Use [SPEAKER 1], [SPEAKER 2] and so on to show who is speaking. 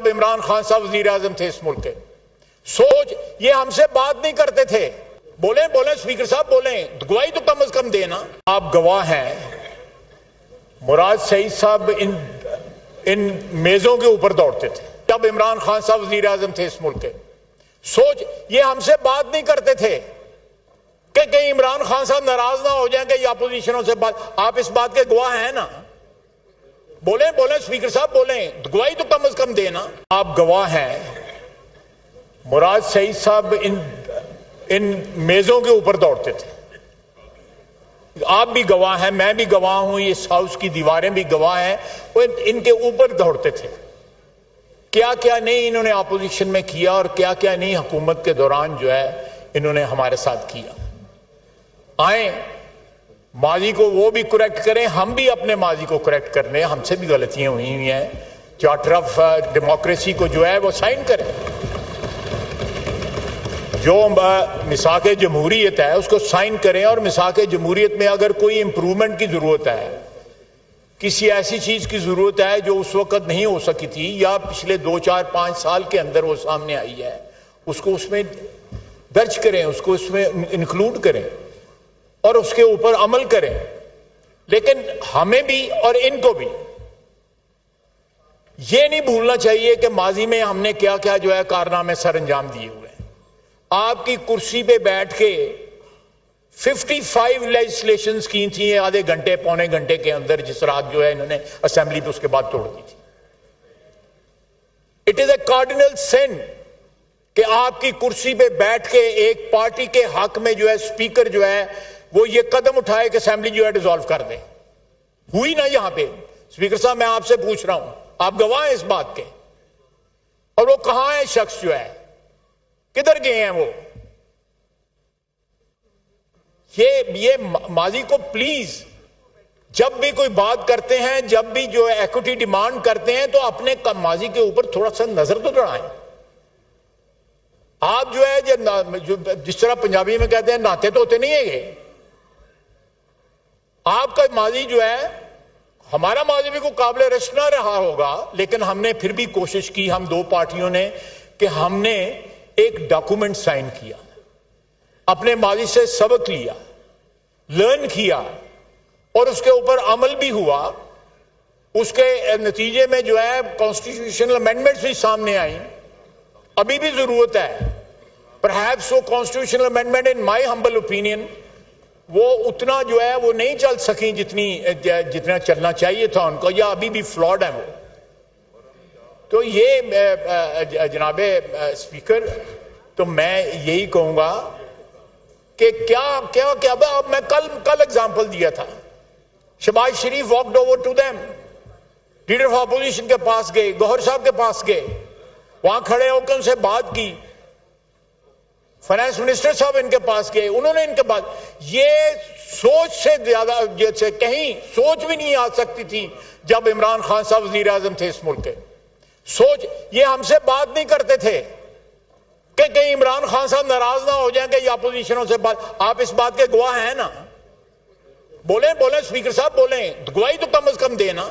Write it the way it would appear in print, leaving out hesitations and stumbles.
[SPEAKER 1] جب عمران خان صاحب وزیر اعظم تھے اس ملک کے. سوچ یہ ہم سے بات نہیں کرتے تھے. بولیں اسپیکر صاحب بولیں, گواہی تو کم از کم دینا. آپ گواہ ہیں مراد سعید صاحب ان میزوں کے اوپر دوڑتے تھے جب عمران خان صاحب وزیر اعظم تھے اس ملک کے. سوچ یہ ہم سے بات نہیں کرتے تھے کہ کہیں عمران خان صاحب ناراض نہ ہو جائیں کہ یا اپوزیشنوں سے بات. آپ اس بات کے گواہ ہیں نا. بولیں اسپیکر صاحب بولیں, گواہی تو کم از کم دینا. آپ گواہ ہیں مراد سعید صاحب ان میزوں کے اوپر دوڑتے تھے. آپ بھی گواہ ہیں, میں بھی گواہ ہوں, اس ہاؤس کی دیواریں بھی گواہ ہیں. وہ ان کے اوپر دوڑتے تھے. کیا کیا نہیں انہوں نے اپوزیشن میں کیا اور کیا کیا نہیں حکومت کے دوران جو ہے انہوں نے ہمارے ساتھ کیا. آئیں ماضی کو وہ بھی کریکٹ کریں, ہم بھی اپنے ماضی کو کریکٹ کر لیں. ہم سے بھی غلطیاں ہوئی ہیں. چارٹر آف ڈیموکریسی کو جو ہے وہ سائن کریں. جو میثاق جمہوریت ہے اس کو سائن کریں, اور میثاق جمہوریت میں اگر کوئی امپرومنٹ کی ضرورت ہے, کسی ایسی چیز کی ضرورت ہے جو اس وقت نہیں ہو سکی تھی یا پچھلے 2 4 5 سال کے اندر وہ سامنے آئی ہے, اس کو اس میں درج کریں, اس کو اس میں انکلوڈ کریں اور اس کے اوپر عمل کریں. لیکن ہمیں بھی اور ان کو بھی یہ نہیں بھولنا چاہیے کہ ماضی میں ہم نے کیا کیا جو ہے کارنامے سر انجام دیے ہوئے ہیں. آپ کی کرسی پہ بیٹھ کے 55 لیجسلیشنز کی تھیں آدھے گھنٹے پونے گھنٹے کے اندر, جس رات جو ہے انہوں نے اسمبلی پہ اس کے بعد توڑ دی تھی. اٹ از اے کارڈینل سن کہ آپ کی کرسی پہ بیٹھ کے ایک پارٹی کے حق میں جو ہے اسپیکر جو ہے وہ یہ قدم اٹھائے کہ اسمبلی جو ہے ڈیزالو کر دیں. ہوئی نا یہاں پہ. اسپیکر صاحب میں آپ سے پوچھ رہا ہوں, آپ گواہ ہیں اس بات کے, اور وہ کہاں ہے شخص جو ہے, کدھر گئے ہیں وہ؟ یہ ماضی کو پلیز جب بھی کوئی بات کرتے ہیں, جب بھی جو ہے ایکوٹی ڈیمانڈ کرتے ہیں, تو اپنے ماضی کے اوپر تھوڑا سا نظر تو دوڑائیں. آپ جو ہے جس طرح پنجابی میں کہتے ہیں نہاتے تو ہوتے نہیں ہیں گے. آپ کا ماضی جو ہے, ہمارا ماضی بھی کوئی قابل رشک نہ رہا ہوگا, لیکن ہم نے پھر بھی کوشش کی, ہم 2 پارٹیوں نے, کہ ہم نے ایک ڈاکومنٹ سائن کیا, اپنے ماضی سے سبق لیا, لرن کیا, اور اس کے اوپر عمل بھی ہوا. اس کے نتیجے میں جو ہے کانسٹیٹیوشنل امینڈمنٹس بھی سامنے آئیں. ابھی بھی ضرورت ہے. پرہیپس وہ کانسٹیٹیوشنل امینڈمنٹ ان مائی ہمبل اوپینین وہ اتنا جو ہے وہ نہیں چل سکیں جتنا چلنا چاہیے تھا ان کو, یا ابھی بھی فلاڈ ہیں وہ. تو یہ جناب اسپیکر, تو میں یہی کہوں گا کہ کیا میں کل اگزامپل دیا تھا. Shehbaz Sharif walked over to them, leader of opposition کے پاس گئے, گوہر صاحب کے پاس گئے, وہاں کھڑے ہو کے ان سے بات کی. فائنانس منسٹر صاحب ان کے پاس گئے, انہوں نے ان کے پاس, یہ سوچ سے زیادہ جیسے کہیں سوچ بھی نہیں آ سکتی تھی جب عمران خان صاحب وزیر اعظم تھے اس ملک کے. سوچ یہ ہم سے بات نہیں کرتے تھے کہ کہیں عمران خان صاحب ناراض نہ ہو جائیں کہ یا اپوزیشنوں سے بات. آپ اس بات کے گواہ ہیں نا. بولیں اسپیکر صاحب بولیں, گواہی تو کم از کم دینا.